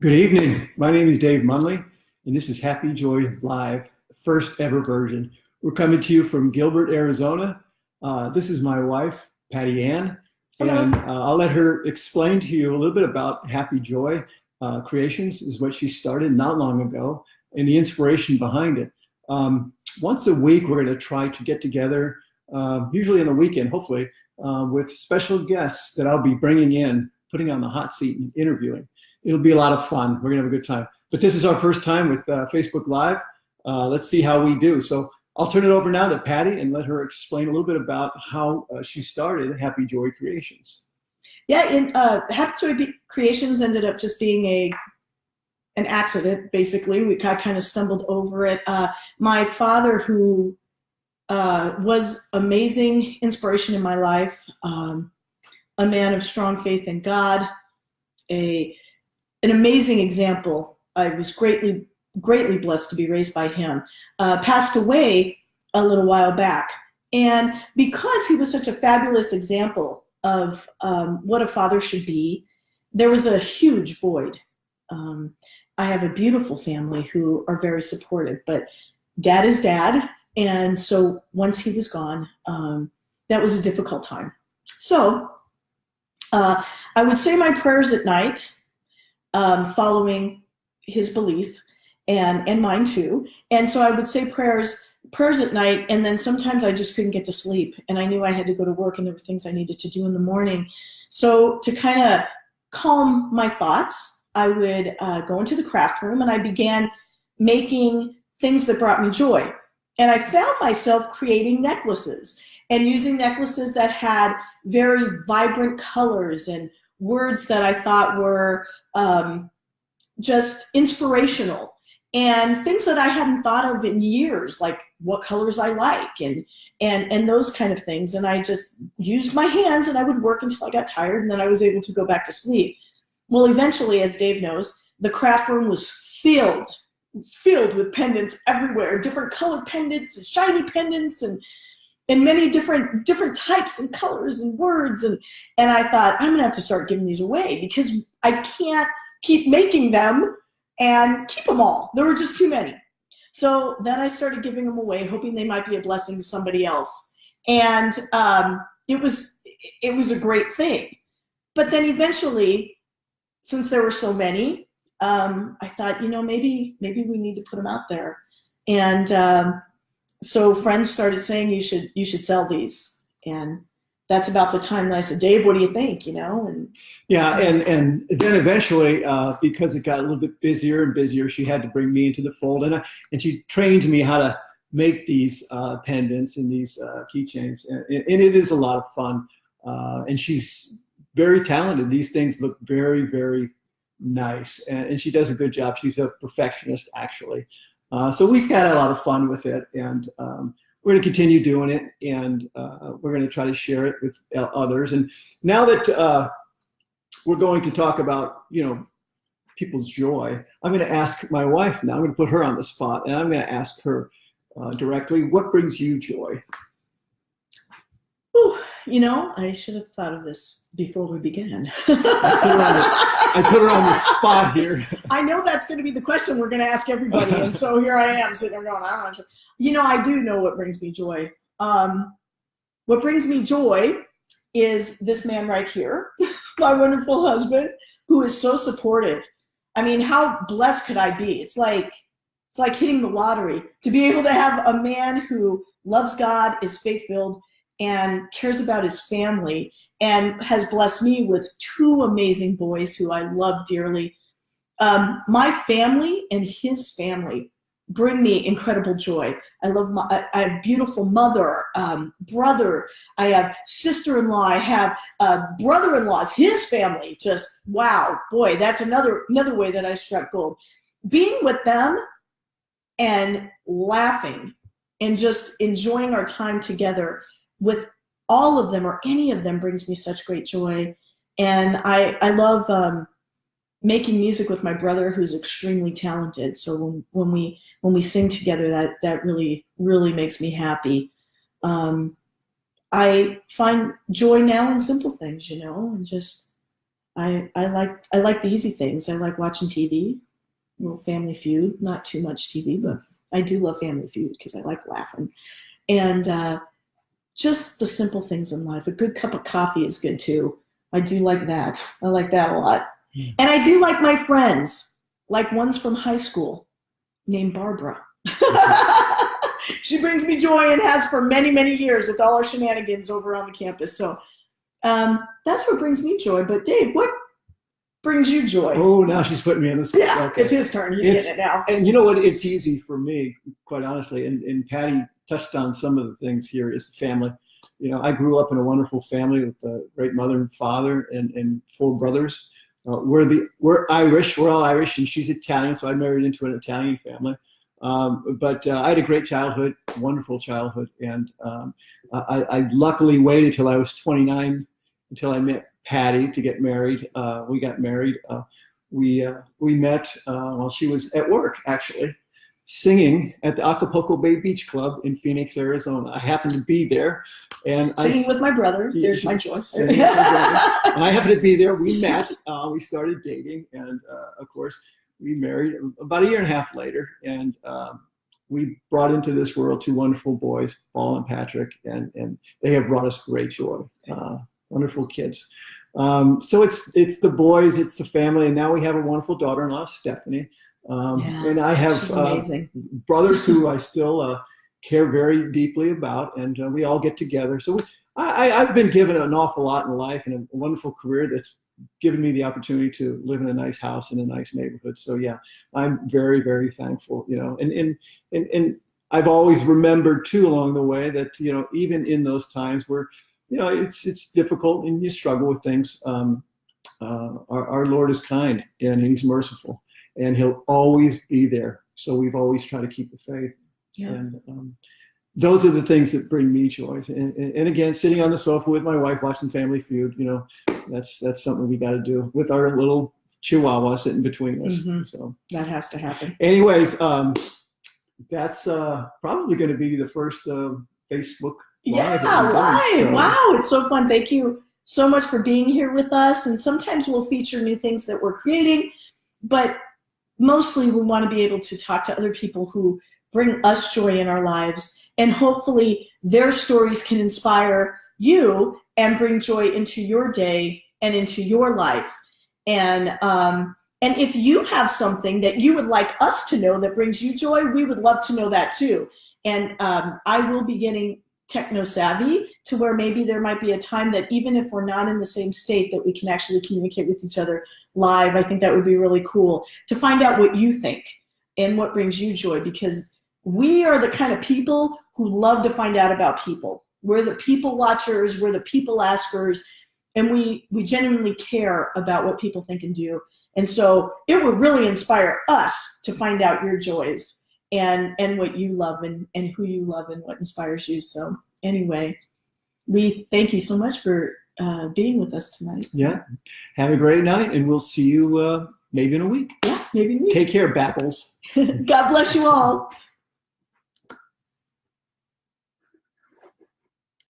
Good evening. My name is Dave Munley, and this is Happy Joy Live, first ever version. We're coming to you from Gilbert, Arizona. This is my wife, Patti Ann, and I'll let her explain to you a little bit about Happy Joy Creations, is what she started not long ago, and the inspiration behind it. Once a week, we're going to try to get together, usually on the weekend, hopefully, with special guests that I'll be bringing in, putting on the hot seat and interviewing. It'll be a lot of fun. We're gonna have a good time. But this is our first time with Facebook Live. Let's see how we do. So I'll turn it over now to Patti and let her explain a little bit about how she started Happy Joy Creations. Yeah, Happy Joy Creations ended up just being an accident, basically. We kind of stumbled over it. My father, who was amazing inspiration in my life, a man of strong faith in God, an amazing example. I was greatly blessed to be raised by him. Passed away a little while back. And because he was such a fabulous example of what a father should be, there was a huge void. I have a beautiful family who are very supportive, but dad is dad. And so once he was gone, that was a difficult time. So I would say my prayers at night, following his belief and mine too. And so I would say prayers at night, and then sometimes I just couldn't get to sleep, and I knew I had to go to work and there were things I needed to do in the morning. So to kind of calm my thoughts, I would go into the craft room and I began making things that brought me joy. And I found myself creating necklaces and using necklaces that had very vibrant colors and words that I thought were just inspirational, and things that I hadn't thought of in years, like what colors I like and those kind of things. And I just used my hands and I would work until I got tired, and then I was able to go back to sleep. Well, eventually, as Dave knows, the craft room was filled with pendants everywhere, different colored pendants and shiny pendants and many different types and colors and words. And I thought, I'm gonna have to start giving these away because I can't keep making them and keep them all. There were just too many. So then I started giving them away, hoping they might be a blessing to somebody else. And it was a great thing. But then eventually, since there were so many, I thought, maybe we need to put them out there. And so friends started saying you should sell these, and that's about the time that I said, Dave, what do you think? And yeah, and then eventually, because it got a little bit busier and busier, she had to bring me into the fold, and she trained me how to make these pendants and these keychains, and it is a lot of fun. And she's very talented. These things look very, very nice, and she does a good job. She's a perfectionist, actually. So we've had a lot of fun with it, and we're going to continue doing it, and we're going to try to share it with others. And now that we're going to talk about, people's joy, I'm going to ask my wife now. I'm going to put her on the spot, and I'm going to ask her directly, what brings you joy? Ooh, I should have thought of this before we began. I put her on the spot here. I know that's going to be the question we're going to ask everybody, and so here I am sitting there going, I don't know. I do know what brings me joy. What brings me joy is this man right here, my wonderful husband, who is so supportive. I mean, how blessed could I be? It's like hitting the lottery to be able to have a man who loves God, is faith-filled, and cares about his family, and has blessed me with two amazing boys who I love dearly. My family and his family bring me incredible joy. I have a beautiful mother, brother. I have sister-in-law. I have brother-in-laws. His family, just wow, boy, that's another way that I struck gold. Being with them and laughing and just enjoying our time together with all of them or any of them brings me such great joy. And I love making music with my brother, who's extremely talented. So when we sing together, that really, really makes me happy. I find joy now in simple things, and just I like the easy things. I like watching TV, a little Family Feud, not too much TV, but I do love Family Feud because I like laughing. And just the simple things in life. A good cup of coffee is good too. I do like that. I like that a lot. And I do like my friends, like ones from high school named Barbara. She brings me joy and has for many, many years with all our shenanigans over on the campus. So that's what brings me joy. But Dave, what brings you joy? Oh, now she's putting me on the spot. Yeah, okay. It's his turn. He's getting it now. And you know what? It's easy for me, quite honestly. And Patti touched on some of the things here is family. You know, I grew up in a wonderful family with a great mother and father and 4 brothers. We're Irish. We're all Irish, and she's Italian, so I married into an Italian family. But I had a great childhood, wonderful childhood, and I luckily waited till I was 29 until I met Patti to get married. We got married. We met while she was at work, actually, singing at the Acapulco Bay Beach Club in Phoenix, Arizona. I happened to be there, and singing with my brother. There's my joy. And I happened to be there. We met. We started dating, and of course, we married about a year and a half later. And we brought into this world 2 wonderful boys, Paul and Patrick, and they have brought us great joy. Wonderful kids. So it's the boys, it's the family, and now we have a wonderful daughter-in-law, Stephanie. And I have brothers who I still care very deeply about, and we all get together. So I've been given an awful lot in life and a wonderful career that's given me the opportunity to live in a nice house in a nice neighborhood. So yeah, I'm very, very thankful, you know, and I've always remembered too along the way that, you know, even in those times where, you know, it's difficult and you struggle with things, our Lord is kind and he's merciful and he'll always be there. So we've always tried to keep the faith. Yeah. And those are the things that bring me joy. And again, sitting on the sofa with my wife watching Family Feud, you know, that's something we got to do with our little Chihuahua sitting between us. Mm-hmm. So that has to happen. Anyways, that's probably going to be the first Facebook Live. Yeah, live. So. Wow, it's so fun. Thank you so much for being here with us. And sometimes we'll feature new things that we're creating, but mostly we want to be able to talk to other people who bring us joy in our lives, and hopefully their stories can inspire you and bring joy into your day and into your life. And if you have something that you would like us to know that brings you joy, we would love to know that too. And I will be getting techno savvy to where maybe there might be a time that even if we're not in the same state that we can actually communicate with each other live. I think that would be really cool to find out what you think and what brings you joy, because we are the kind of people who love to find out about people. We're the people watchers, we're the people askers, and we genuinely care about what people think and do. And so it would really inspire us to find out your joys and what you love and who you love and what inspires you. So anyway, we thank you so much for being with us tonight. Yeah. Have a great night, and we'll see you maybe in a week. Yeah, maybe in a week. Take care, Bapples. God bless you all.